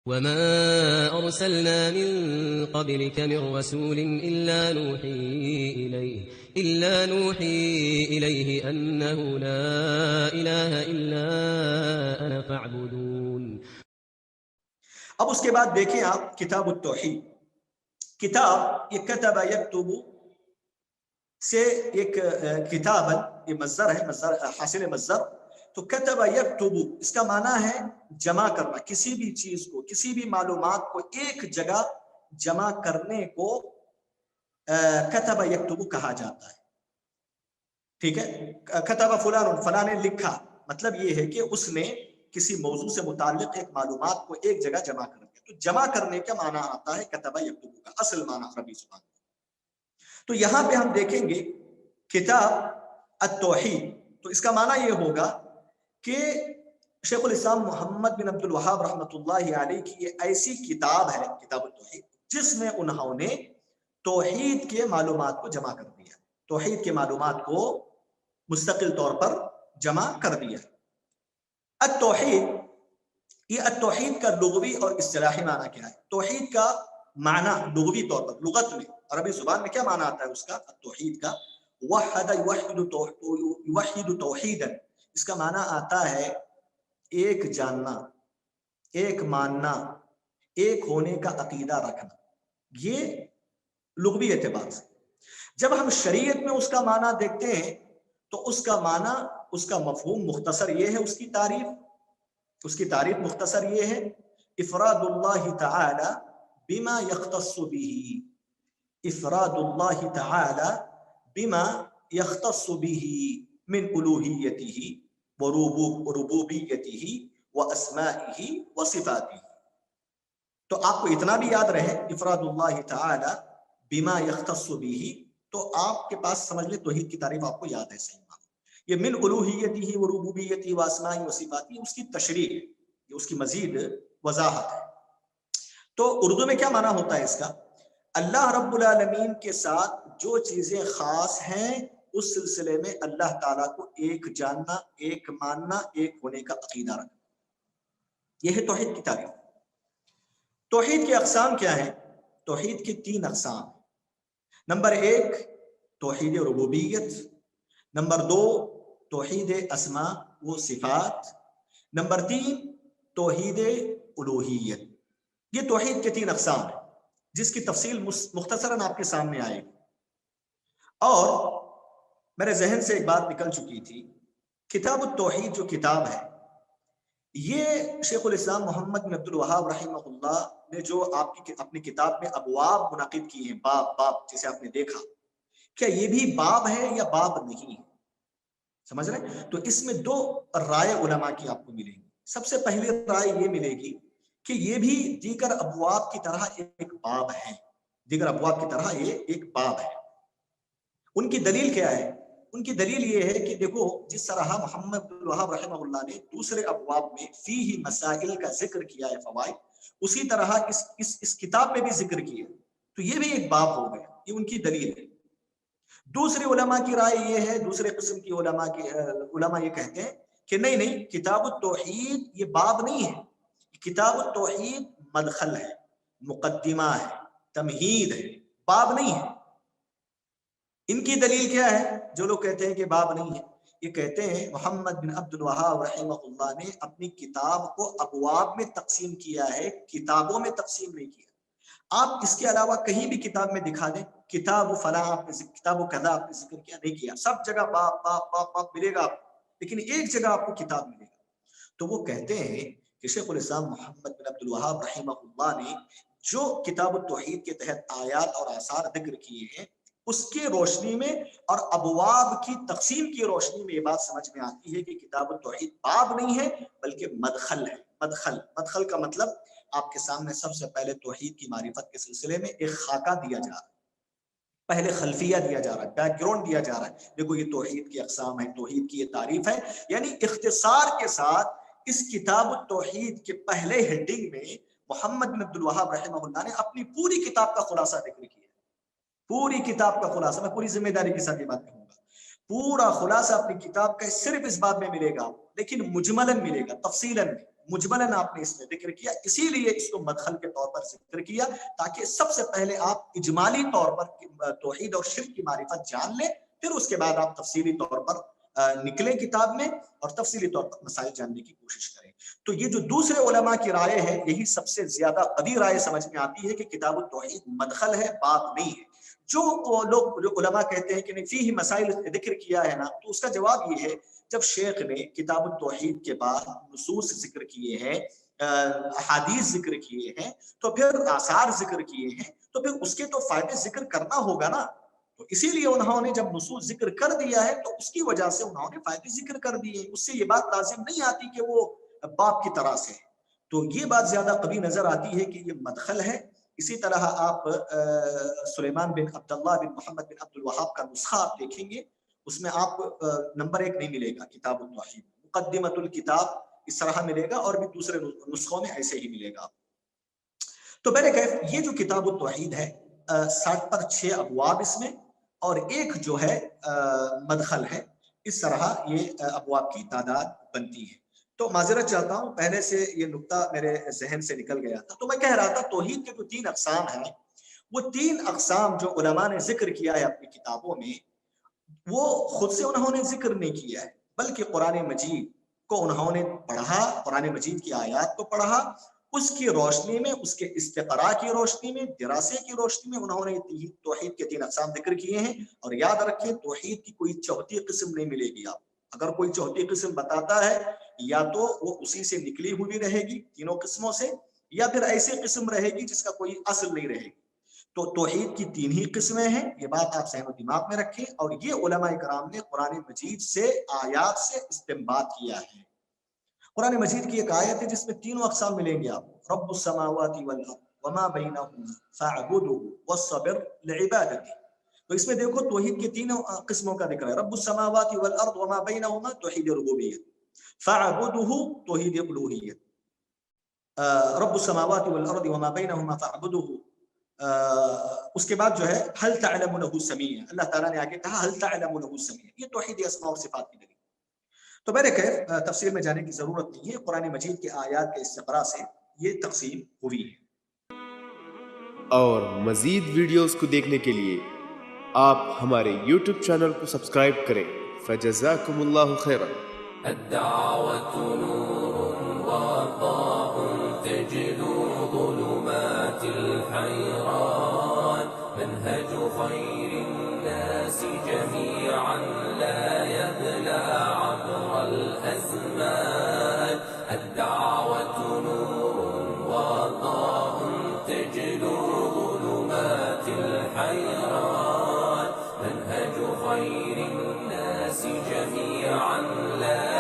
وما أرسلنا من قبلك من رسول إلا نوحي إليه أنه لا إله إلا أنا فاعبدون. اب اس کے بعد دیکھیں آپ کتاب التوحید. کتاب یہ کتب یکتب سے ایک کتاب، یہ مصدر ہے، مصدر حاصل مصدر. تو کتب یکتب اس کا معنی ہے جمع کرنا. کسی بھی چیز کو، کسی بھی معلومات کو ایک جگہ جمع کرنے کو کتب یکتب کہا جاتا ہے. ٹھیک ہے، کتب فلان، فلاں نے لکھا، مطلب یہ ہے کہ اس نے کسی موضوع سے متعلق ایک معلومات کو ایک جگہ جمع کر دیا. تو جمع کرنے کا معنی آتا ہے کتب یکتب کا اصل معنی عربی زبان. تو یہاں پہ ہم دیکھیں گے کتاب التوحید، تو اس کا معنی یہ ہوگا کہ شیخ الاسلام محمد بن عبد الوہاب رحمۃ اللہ علیہ کی یہ ایسی کتاب ہے کتاب التوحید جس میں انہوں نے توحید کے معلومات کو جمع کر دیا، توحید کے معلومات کو مستقل طور پر جمع کر دیا. التوحید، یہ التوحید کا لغوی اور اصطلاحی معنی کیا ہے؟ توحید کا معنی لغوی طور پر لغت میں عربی زبان میں کیا معنی آتا ہے اس کا؟ التوحید کا وحد یوحد توحیدا، اس کا معنی آتا ہے ایک جاننا، ایک ماننا، ایک ہونے کا عقیدہ رکھنا. یہ لغوی اعتبار سے. جب ہم شریعت میں اس کا معنی دیکھتے ہیں تو اس کا معنی، اس کا مفہوم مختصر یہ ہے، اس کی تعریف مختصر یہ ہے: افراد اللہ تعالی بما یختص به، افراد اللہ تعالی بما یختص به من الوہیتہ وربوبیتہ واسمائہ وصفاتہ. تو آپ کو اتنا بھی یاد رہے افراد اللہ تعالی بما یختص به، تو آپ کے پاس سمجھ لیں توحید کی تعریف آپ کو یاد ہے. صحیح بات. یہ من الوہیتہ وربوبیتہ واسمائہ وصفاتہ اس کی تشریح، یہ اس کی مزید وضاحت ہے. تو اردو میں کیا معنی ہوتا ہے اس کا؟ اللہ رب العالمین کے ساتھ جو چیزیں خاص ہیں اس سلسلے میں اللہ تعالیٰ کو ایک جاننا، ایک ماننا، ایک ہونے کا عقیدہ رکھنا. یہ ہے توحید کی تعریف. توحید کی اقسام کیا ہیں؟ توحید کی 3 اقسام. نمبر 1 توحید ربوبیت، نمبر 2 توحید اسماء و صفات، نمبر 3 توحید الوہیت. یہ توحید کے 3 اقسام ہیں جس کی تفصیل مختصراً آپ کے سامنے آئے گی. اور میرے ذہن سے ایک بات نکل چکی تھی، کتاب التوحید جو کتاب ہے، یہ شیخ الاسلام محمد بن عبد الوہاب رحمہ اللہ نے جو اپنی کتاب میں ابواب منعقد کی ہیں، باب جسے آپ نے دیکھا، کیا یہ بھی باب ہے یا باب نہیں ہے؟ سمجھ رہے ہیں؟ تو اس میں 2 رائے علماء کی آپ کو ملیں گی. سب سے پہلی رائے یہ ملے گی کہ یہ بھی دیگر ابواب کی طرح ایک باب ہے، دیگر ابواب کی طرح یہ ایک باب ہے. ان کی دلیل کیا ہے؟ ان کی دلیل یہ ہے کہ دیکھو، جس طرح محمد بن الوہاب رحمہ اللہ نے دوسرے ابواب میں فیہ مسائل کا ذکر کیا ہے، فوائد، اسی طرح اس کتاب میں بھی ذکر کیا، تو یہ بھی ایک باب ہو گیا. یہ ان کی دلیل ہے. دوسری علماء کی رائے یہ ہے، دوسرے قسم کی علماء یہ کہتے ہیں کہ نہیں، کتاب التوحید یہ باب نہیں ہے، کتاب التوحید مدخل ہے، مقدمہ ہے، تمہید ہے، باب نہیں ہے. ان کی دلیل کیا ہے؟ جو لوگ کہتے ہیں کہ باب نہیں ہے، یہ کہتے ہیں محمد بن عبد الوہاب رحمہ اللہ نے اپنی کتاب کو ابواب میں تقسیم کیا ہے، کتابوں میں تقسیم نہیں کیا. آپ اس کے علاوہ کہیں بھی کتاب میں دکھا دیں کتاب و فلاں آپ نے کتاب و کذا آپ نے ذکر کیا نہیں کیا، سب جگہ باب باب باب باب ملے گا آپ کو، لیکن ایک جگہ آپ کو کتاب ملے گا. تو وہ کہتے ہیں کہ شیخ الاسلام محمد بن عبد الوہاب رحمہ اللہ نے جو کتاب التوحید کے تحت آیات اور آثار ذکر کیے ہیں، اس کی روشنی میں اور ابواب کی تقسیم کی روشنی میں یہ بات سمجھ میں آتی ہے کہ کتاب التوحید باب نہیں ہے بلکہ مدخل ہے. مدخل کا مطلب آپ کے سامنے سب سے پہلے توحید کی معرفت کے سلسلے میں ایک خاکہ دیا جا رہا ہے، پہلے خلفیہ دیا جا رہا ہے، بیک گراؤنڈ دیا جا رہا ہے. دیکھو یہ توحید کی اقسام ہے، توحید کی یہ تعریف ہے. یعنی اختصار کے ساتھ اس کتاب التوحید کے پہلے ہیڈنگ میں محمد بن عبد الوہاب رحمہ اللہ نے اپنی پوری کتاب کا خلاصہ ذکر کیا. پوری کتاب کا خلاصہ، میں پوری ذمہ داری کے ساتھ یہ بات کہوں گا، پورا خلاصہ اپنی کتاب کا صرف اس بات میں ملے گا، لیکن مجملاً ملے گا، تفصیلاً مجملاً آپ نے اس میں ذکر کیا، اسی لیے اس کو مدخل کے طور پر ذکر کیا تاکہ سب سے پہلے آپ اجمالی طور پر توحید اور شرک کی معرفت جان لیں، پھر اس کے بعد آپ تفصیلی طور پر نکلیں کتاب میں اور تفصیلی طور پر مسائل جاننے کی کوشش کریں۔ تو یہ جو دوسرے علماء کی رائے ہے یہی سب سے زیادہ قوی رائے سمجھ میں آتی ہے کہ کتاب التوحید مدخل ہے، باب نہیں ہے۔ جو لوگ جو علماء کہتے ہیں کہ نہیں فیہ مسائل ذکر کیا ہے نا، تو اس کا جواب یہ ہے جب شیخ نے کتاب التوحید کے بعد نصوص ذکر کیے ہیں، احادیث ذکر کیے ہیں، تو پھر آثار ذکر کیے ہیں، تو پھر اس کے تو فائدے ذکر کرنا ہوگا نا۔ تو اسی لیے انہوں نے جب نصوص ذکر کر دیا ہے تو اس کی وجہ سے انہوں نے فائدے ذکر کر دیے، اس سے یہ بات لازم نہیں آتی کہ وہ باپ کی طرح سے۔ تو یہ بات زیادہ قوی نظر آتی ہے کہ یہ مدخل ہے۔ اسی طرح آپ سلیمان بن عبداللہ بن محمد بن عبد الوہاب کا نسخہ آپ دیکھیں گے، اس میں آپ نمبر 1 نہیں ملے گا کتاب التوحید، مقدمۃ الکتاب اس طرح ملے گا، اور بھی دوسرے نسخوں میں ایسے ہی ملے گا۔ تو بہرکیف یہ جو کتاب التوحید ہے 60 پر 6 ابواب اس میں، اور ایک جو ہے مدخل ہے، اس طرح یہ ابواب کی تعداد بنتی ہے۔ تو معذرت چاہتا ہوں پہلے سے یہ نقطہ میرے ذہن سے نکل گیا تھا۔ تو میں کہہ رہا تھا توحید کے جو 3 اقسام ہیں، وہ 3 اقسام جو علماء نے ذکر کیا ہے اپنی کتابوں میں، وہ خود سے انہوں نے ذکر نہیں کیا ہے، بلکہ قرآن مجید کو انہوں نے پڑھا، قرآن مجید کی آیات کو پڑھا، اس کی روشنی میں، اس کے استقراء کی روشنی میں، دراسے کی روشنی میں انہوں نے توحید کے 3 اقسام ذکر کیے ہیں۔ اور یاد رکھیں توحید کی کوئی چوتھی قسم نہیں ملے گی آپ، اگر کوئی چوتھی قسم بتاتا ہے یا تو وہ اسی سے نکلی ہوئی رہے گی تینوں قسموں سے، یا پھر ایسی قسم رہے گی جس کا کوئی اصل نہیں رہے گی۔ تو توحید کی 3 ہی قسمیں ہیں، یہ بات آپ ذہن و دماغ میں رکھیں، اور یہ علماء کرام نے قرآن مجید سے آیات سے استنباط کیا ہے۔ قرآن مجید کی ایک آیت ہے جس میں 3 اقسام ملیں گے آپ کو، رب السماوات والارض وما بینہما فاعبدہ واصطبر لعبادتہ۔ تو اس میں دیکھو توحید کی 3 قسموں کا ذکر ہے، رب السماوات والارض وما بینہما توحید ربوبیت، فاعبدہ توحید الوہیت، رب السماوات والارض وما بینہما فاعبدہ، اس کے بعد جو ہے هل تعلم له سمیع، اللہ تعالیٰ نے آگے کہا هل تعلم له سمیع، یہ توحید اسماء اور صفات کی دلیل۔ تو بہرکیف تفسیر میں جانے کی ضرورت نہیں ہے، قرآن مجید کے آیات کے استقراء سے یہ تقسیم ہوئی ہے۔ اور مزید ویڈیوز کو دیکھنے کے لیے آپ ہمارے یوٹیوب چینل کو سبسکرائب کریں۔ فجزاکم اللہ خیرا۔ الدعوة نور وضاء تجلو ظلمات الحيران، منهج خير الناس جميعا لا يبلى عبر الأزمان. الدعوة نور وضاء تجلو ظلمات الحيران، منهج خير الناس جميعا لا